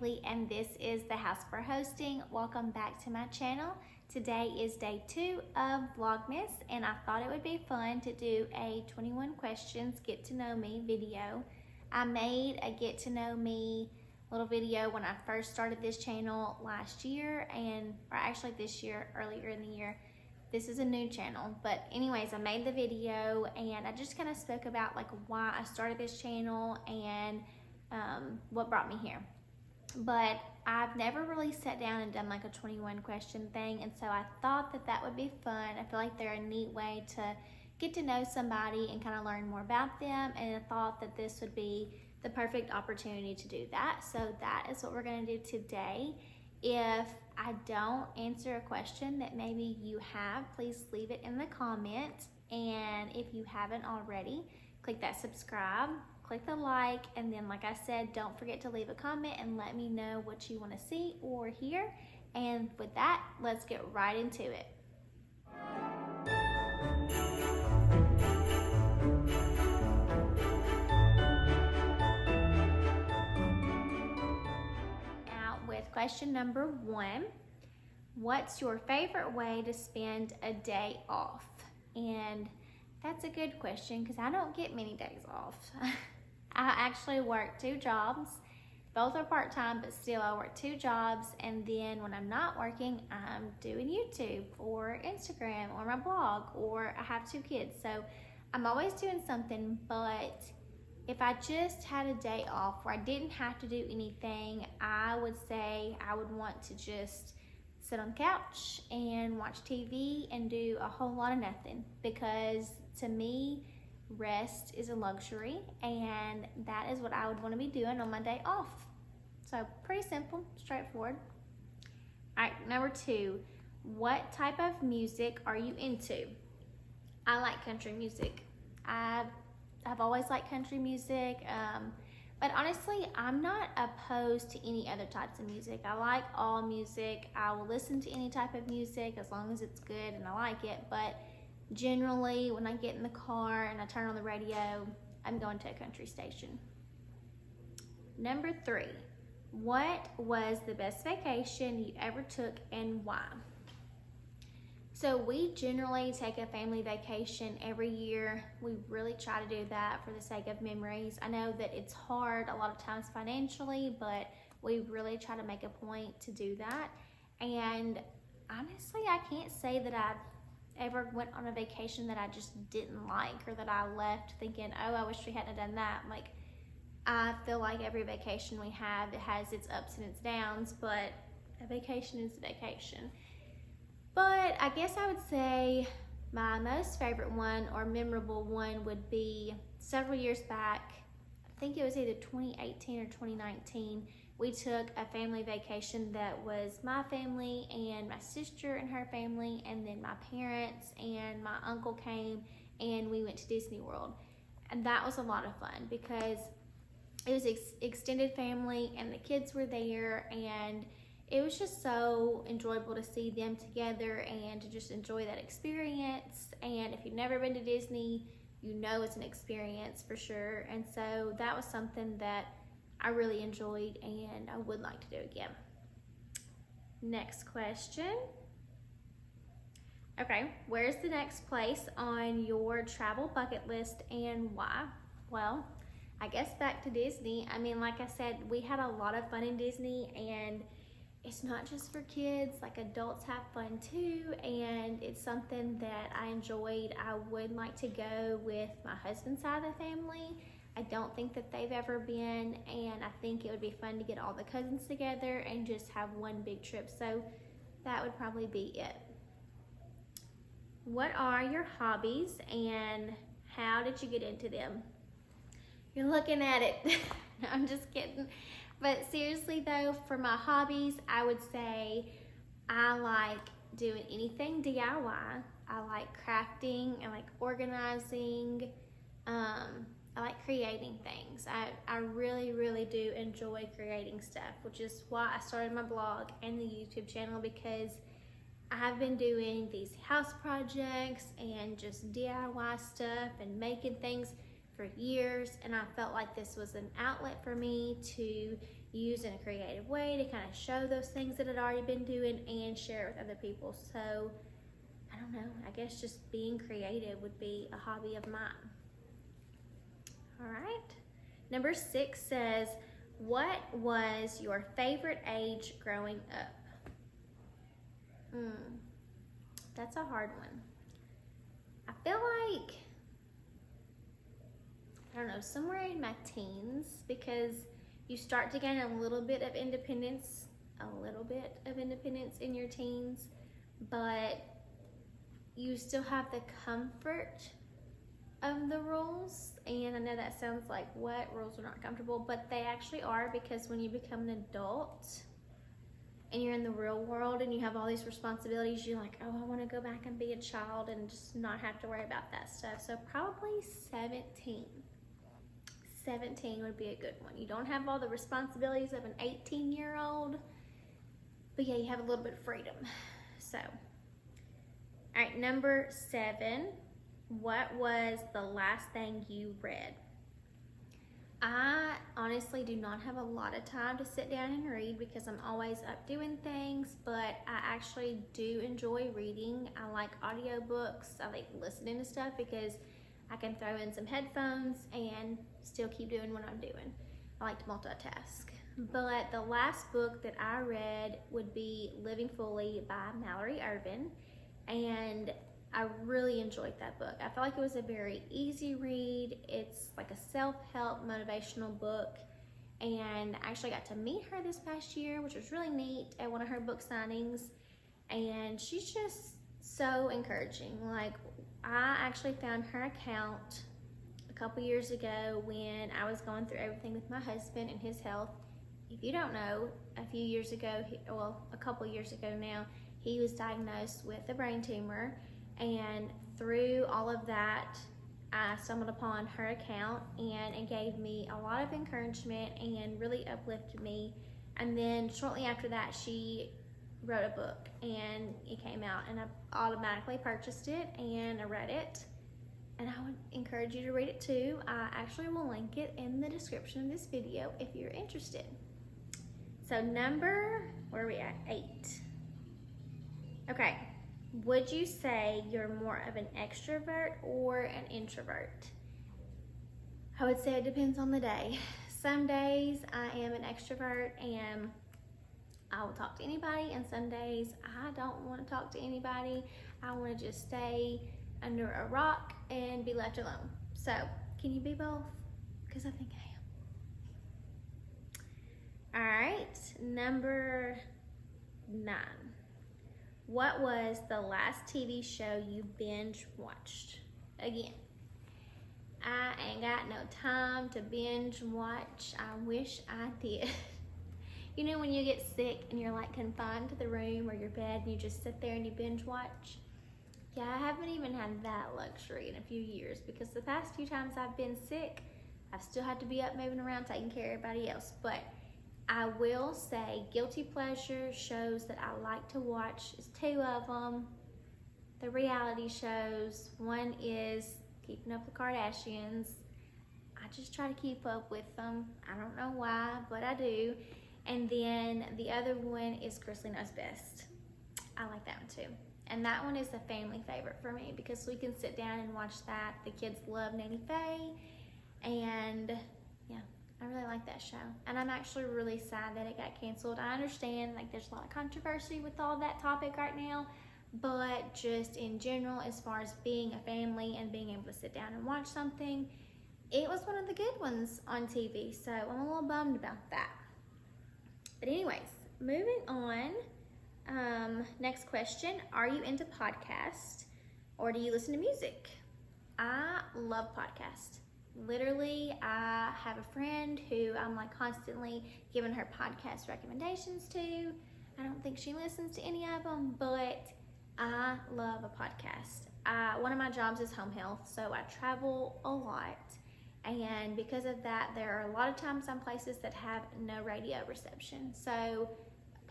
Haley, and this is the House for Hosting. Welcome back to my channel. Today is day 2 of Vlogmas, and I thought it would be fun to do a 21 questions get to know me video. I made a get to know me little video when I first started this channel last year, or actually this year, earlier in the year. This is a new channel, but anyways, I made the video and I just kind of spoke about like why I started this channel and what brought me here. But I've never really sat down and done like a 21 question thing, and so I thought that that would be fun. I feel like they're a neat way to get to know somebody and kind of learn more about them, and I thought that this would be the perfect opportunity to do that. So that is what we're going to do today. If I don't answer a question that maybe you have, please leave it in the comments, and if you haven't already, click that subscribe, click the like, and then like I said, don't forget to leave a comment and let me know what you want to see or hear. And with that, let's get right into it. Out with question number 1. What's your favorite way to spend a day off? And that's a good question because I don't get many days off. I actually work 2 jobs. Both are part-time, but still I work 2 jobs, and then when I'm not working, I'm doing YouTube or Instagram or my blog, or I have 2 kids. So I'm always doing something. But if I just had a day off where I didn't have to do anything, I would say I would want to just sit on the couch and watch TV and do a whole lot of nothing, because to me, rest is a luxury, and that is what I would want to be doing on my day off. So pretty simple, straightforward. All right, number 2, what type of music are you into? I like country music. I've always liked country music, but honestly, I'm not opposed to any other types of music. I like all music. I will listen to any type of music as long as it's good and I like it, but generally, when I get in the car and I turn on the radio, I'm going to a country station. Number 3, what was the best vacation you ever took and why? So we generally take a family vacation every year. We really try to do that for the sake of memories. I know that it's hard a lot of times financially, but we really try to make a point to do that. And honestly, I can't say that I've ever went on a vacation that I just didn't like, or that I left thinking, oh, I wish we hadn't done that. Like, I feel like every vacation we have, it has its ups and its downs, but a vacation is a vacation. But I guess I would say my most favorite one or memorable one would be several years back. I think it was either 2018 or 2019. We took a family vacation that was my family and my sister and her family, and then my parents and my uncle came, and we went to Disney World. And that was a lot of fun because it was extended family and the kids were there, and it was just so enjoyable to see them together and to just enjoy that experience. And if you've never been to Disney, you know it's an experience for sure. And so that was something that I really enjoyed and I would like to do again. Next question. Okay, where's the next place on your travel bucket list and why? Well, I guess back to Disney. I mean, like I said, we had a lot of fun in Disney, and it's not just for kids, like adults have fun too, and it's something that I enjoyed. I would like to go with my husband's side of the family. I don't think that they've ever been, and I think it would be fun to get all the cousins together and just have one big trip. So that would probably be it. What are your hobbies and how did you get into them? You're looking at it. No, I'm just kidding. But seriously though, for my hobbies, I would say I like doing anything DIY. I like crafting, I like organizing, I like creating things. I really, really do enjoy creating stuff, which is why I started my blog and the YouTube channel, because I've been doing these house projects and just DIY stuff and making things for years, and I felt like this was an outlet for me to use in a creative way to kind of show those things that I'd already been doing and share it with other people. So I don't know, I guess just being creative would be a hobby of mine. All right. Number 6 says, what was your favorite age growing up? That's a hard one. I feel like, I don't know, somewhere in my teens, because you start to gain a little bit of independence in your teens, but you still have the comfort of the rules. And I know that sounds like, what, rules are not comfortable, but they actually are, because when you become an adult and you're in the real world and you have all these responsibilities, you're like, oh, I want to go back and be a child and just not have to worry about that stuff. So probably 17. 17 would be a good one. You don't have all the responsibilities of an 18-year-old, but yeah, you have a little bit of freedom. So, all right, number 7, what was the last thing you read? I honestly do not have a lot of time to sit down and read because I'm always up doing things, but I actually do enjoy reading. I like audiobooks. I like listening to stuff because I can throw in some headphones and still keep doing what I'm doing. I like to multitask. But the last book that I read would be Living Fully by Mallory Ervin, and I really enjoyed that book. I felt like it was a very easy read. It's like a self-help motivational book, and I actually got to meet her this past year, which was really neat, at one of her book signings, and she's just so encouraging. Like, I actually found her account a couple years ago when I was going through everything with my husband and his health. If you don't know, a couple years ago now, he was diagnosed with a brain tumor, and through all of that, I stumbled upon her account, and it gave me a lot of encouragement and really uplifted me. And then shortly after that, she wrote a book, and it came out, and I automatically purchased it and I read it, and I would encourage you to read it too. I actually will link it in the description of this video if you're interested. So where are we at? 8. Okay, would you say you're more of an extrovert or an introvert? I would say it depends on the day. Some days I am an extrovert and I will talk to anybody, and some days I don't want to talk to anybody. I want to just stay under a rock and be left alone. So, can you be both? Because I think I am. All right, number 9. What was the last TV show you binge watched? Again, I ain't got no time to binge watch. I wish I did. You know when you get sick and you're like confined to the room or your bed and you just sit there and you binge watch? Yeah, I haven't even had that luxury in a few years, because the past few times I've been sick, I've still had to be up moving around taking care of everybody else. But I will say guilty pleasure shows that I like to watch is 2 of them. The reality shows. One is Keeping Up with the Kardashians. I just try to keep up with them. I don't know why, but I do. And then the other one is Chrisley Knows Best. I like that one too. And that one is a family favorite for me because we can sit down and watch that. The kids love Nanny Faye, and yeah, I really like that show. And I'm actually really sad that it got canceled. I understand like there's a lot of controversy with all that topic right now, but just in general, as far as being a family and being able to sit down and watch something, it was one of the good ones on TV. So I'm a little bummed about that. But anyways, moving on. Next question, are you into podcasts or do you listen to music? I love podcasts. Literally, I have a friend who I'm like constantly giving her podcast recommendations to. I don't think she listens to any of them, but I love a podcast. One of my jobs is home health, so I travel a lot. And because of that, there are a lot of times some places that have no radio reception. So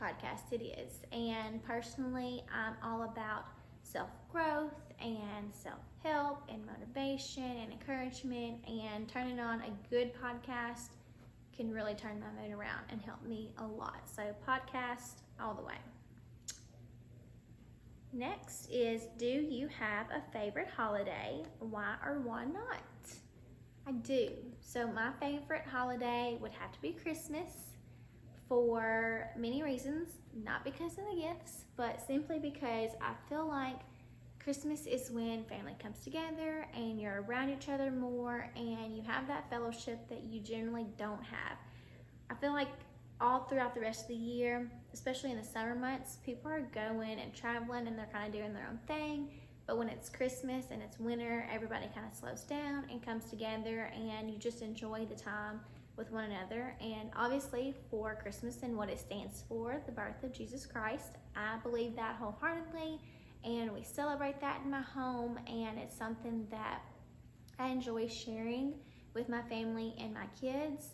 podcast it is. And personally, I'm all about self-growth and self-help help and motivation and encouragement, and turning on a good podcast can really turn my mood around and help me a lot. So podcast all the way. Next is, do you have a favorite holiday? Why or why not? I do. So my favorite holiday would have to be Christmas for many reasons. Not because of the gifts, but simply because I feel like Christmas is when family comes together and you're around each other more and you have that fellowship that you generally don't have. I feel like all throughout the rest of the year, especially in the summer months, people are going and traveling and they're kind of doing their own thing. But when it's Christmas and it's winter, everybody kind of slows down and comes together and you just enjoy the time with one another. And obviously for Christmas and what it stands for, the birth of Jesus Christ, I believe that wholeheartedly, and we celebrate that in my home, and it's something that I enjoy sharing with my family and my kids.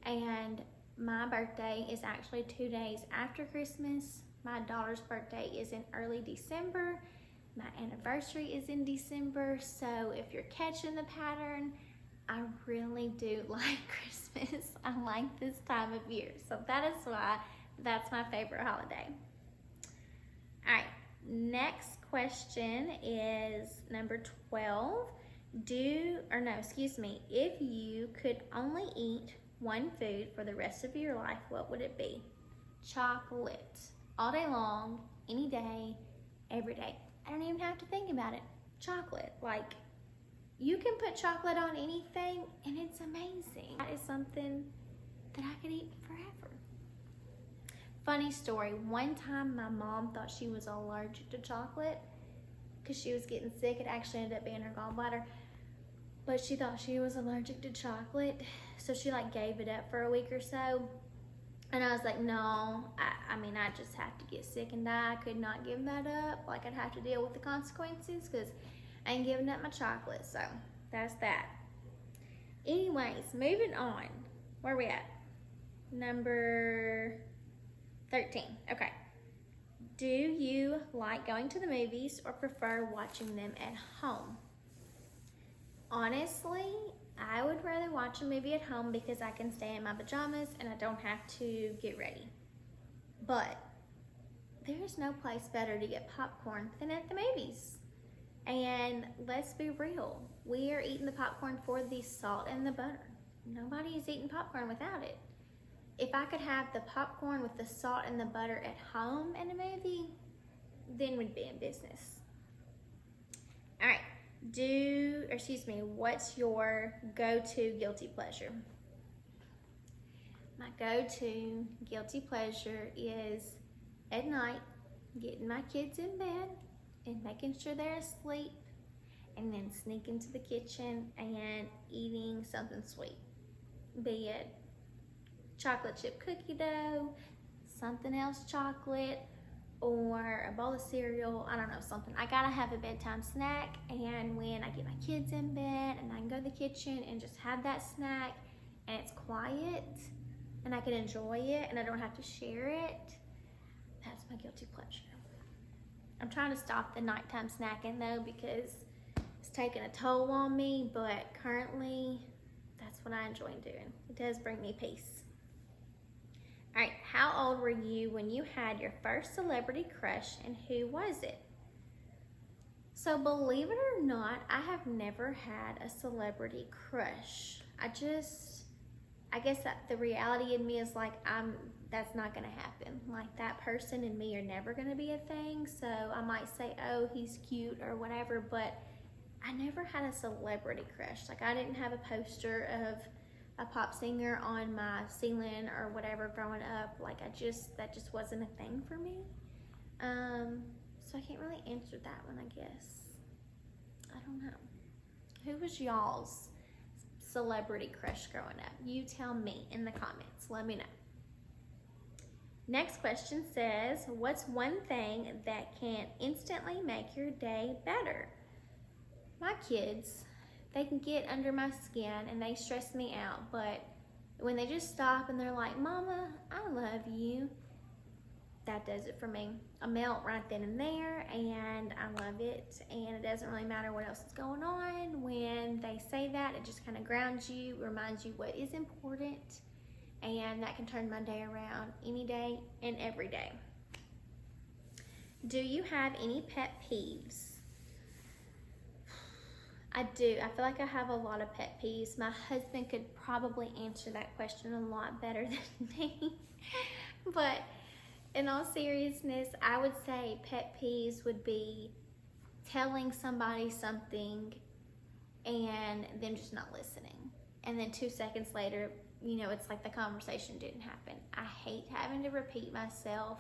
And my birthday is actually 2 days after Christmas. My daughter's birthday is in early December. My anniversary is in December. So if you're catching the pattern, I really do like Christmas. I like this time of year. So that is why that's my favorite holiday. All right, next question is number 12. If you could only eat one food for the rest of your life, what would it be? Chocolate. All day long, any day, every day. I don't even have to think about it. Chocolate. Like, you can put chocolate on anything and it's amazing. That is something that I could eat forever. Funny story, one time my mom thought she was allergic to chocolate because she was getting sick. It actually ended up being her gallbladder. But she thought she was allergic to chocolate, so she gave it up for a week or so. And I was like, no, I just have to get sick and die. I could not give that up. I'd have to deal with the consequences because I ain't giving up my chocolate. So that's that. Anyways, moving on. Where are we at? Number 13. Okay. Do you like going to the movies or prefer watching them at home? Honestly, I would rather watch a movie at home because I can stay in my pajamas and I don't have to get ready. But there's no place better to get popcorn than at the movies. And let's be real, we are eating the popcorn for the salt and the butter. Nobody is eating popcorn without it. If I could have the popcorn with the salt and the butter at home in a movie, then we'd be in business. All right. What's your go-to guilty pleasure? My go-to guilty pleasure is at night getting my kids in bed and making sure they're asleep, and then sneak into the kitchen and eating something sweet. Be it chocolate chip cookie dough, something else chocolate, or a bowl of cereal, I don't know, something. I gotta have a bedtime snack, and when I get my kids in bed and I can go to the kitchen and just have that snack and it's quiet and I can enjoy it and I don't have to share it, that's my guilty pleasure. I'm trying to stop the nighttime snacking though because it's taking a toll on me, but currently that's what I enjoy doing. It does bring me peace. All right, how old were you when you had your first celebrity crush, and who was it? So believe it or not, I have never had a celebrity crush. I guess that the reality in me is that's not gonna happen. That person and me are never gonna be a thing. So I might say, oh, he's cute or whatever, but I never had a celebrity crush. I didn't have a poster of a pop singer on my ceiling or whatever growing up. That just wasn't a thing for me. So I can't really answer that one, I guess. I don't know. Who was y'all's celebrity crush growing up? You tell me in the comments. Let me know. Next question says, what's one thing that can instantly make your day better? My kids. They can get under my skin and they stress me out, but when they just stop and they're like, Mama, I love you, that does it for me. I melt right then and there, and I love it, and it doesn't really matter what else is going on. When they say that, it just kind of grounds you, reminds you what is important, and that can turn my day around any day and every day. Do you have any pet peeves? I do. I feel like I have a lot of pet peeves. My husband could probably answer that question a lot better than me. But in all seriousness, I would say pet peeves would be telling somebody something and them just not listening. And then 2 seconds later, you know, it's like the conversation didn't happen. I hate having to repeat myself.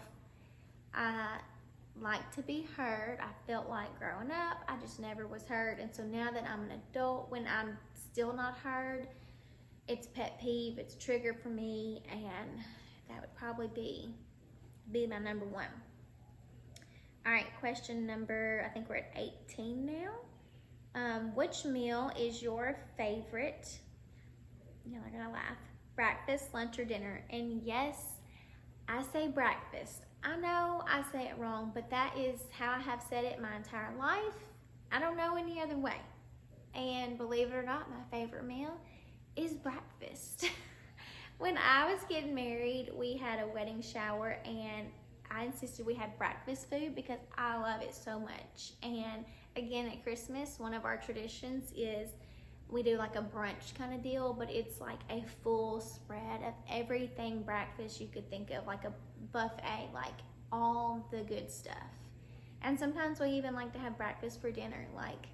I like to be heard. I felt like growing up, I just never was heard. And so now that I'm an adult, when I'm still not heard, it's a pet peeve, it's a trigger for me, and that would probably be my number one. All right, question number, I think we're at 18 now. Which meal is your favorite? Y'all are gonna laugh. Breakfast, lunch, or dinner? And yes, I say breakfast. I know I say it wrong, but that is how I have said it my entire life. I don't know any other way. And believe it or not, my favorite meal is breakfast. When I was getting married, we had a wedding shower, and I insisted we had breakfast food because I love it so much. And again, at Christmas, one of our traditions is we do like a brunch kind of deal, but it's like a full spread of everything breakfast you could think of, like a buffet, like all the good stuff. And sometimes we even like to have breakfast for dinner. Like,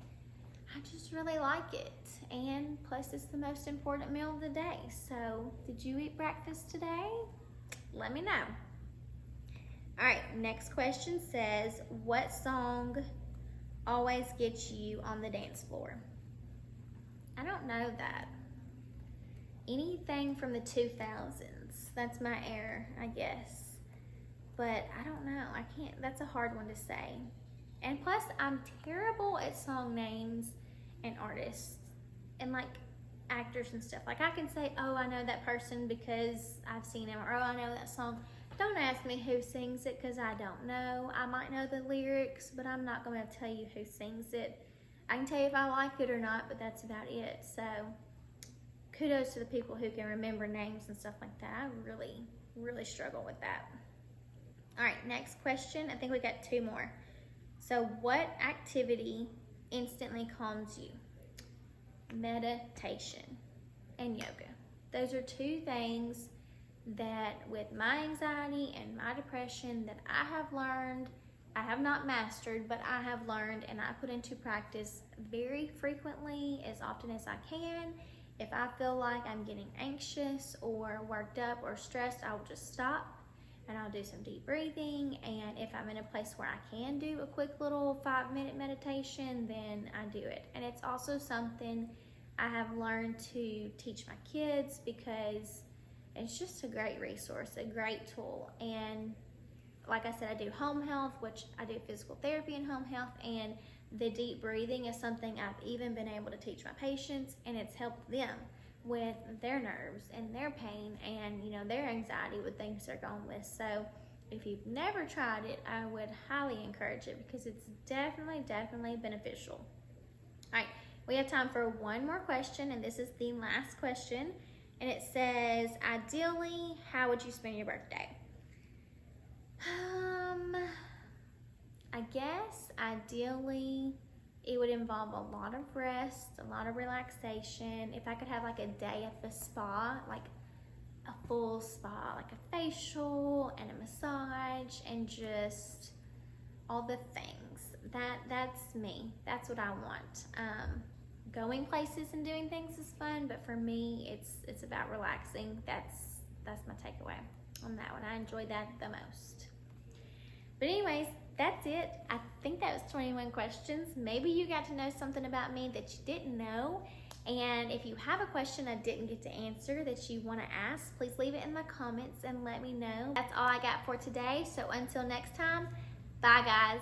I just really like it. And plus, it's the most important meal of the day. So, did you eat breakfast today? Let me know. All right, next question says, what song always gets you on the dance floor? I don't know that. Anything from the 2000s. That's my era, I guess. But I don't know. I can't. That's a hard one to say. And plus, I'm terrible at song names and artists and like actors and stuff. Like, I can say, oh, I know that person because I've seen him, or oh, I know that song. Don't ask me who sings it because I don't know. I might know the lyrics, but I'm not going to tell you who sings it. I can tell you if I like it or not, but that's about it. So kudos to the people who can remember names and stuff like that. I really, really struggle with that. All right, next question. I think we got 2 more. So what activity instantly calms you? Meditation and yoga. Those are 2 things that with my anxiety and my depression that I have learned, I have not mastered, but I have learned, and I put into practice very frequently, as often as I can. If I feel like I'm getting anxious or worked up or stressed, I will just stop and I'll do some deep breathing. And if I'm in a place where I can do a quick little 5-minute meditation, then I do it. And it's also something I have learned to teach my kids because it's just a great resource, a great tool. And like I said, I do home health, which I do physical therapy in home health, and the deep breathing is something I've even been able to teach my patients, and it's helped them with their nerves and their pain and, you know, their anxiety with things they're going with. So if you've never tried it, I would highly encourage it because it's definitely beneficial. All right, we have time for one more question, and this is the last question, and it says, ideally, how would you spend your birthday? I guess ideally it would involve a lot of rest, a lot of relaxation. If I could have like a day at the spa, like a full spa, like a facial and a massage and just all the things. That's me. That's what I want. Going places and doing things is fun, but for me, it's about relaxing. That's my takeaway on that one. I enjoy that the most. But anyways, that's it. I think that was 21 questions. Maybe you got to know something about me that you didn't know. And if you have a question I didn't get to answer that you want to ask, please leave it in the comments and let me know. That's all I got for today. So until next time, bye guys.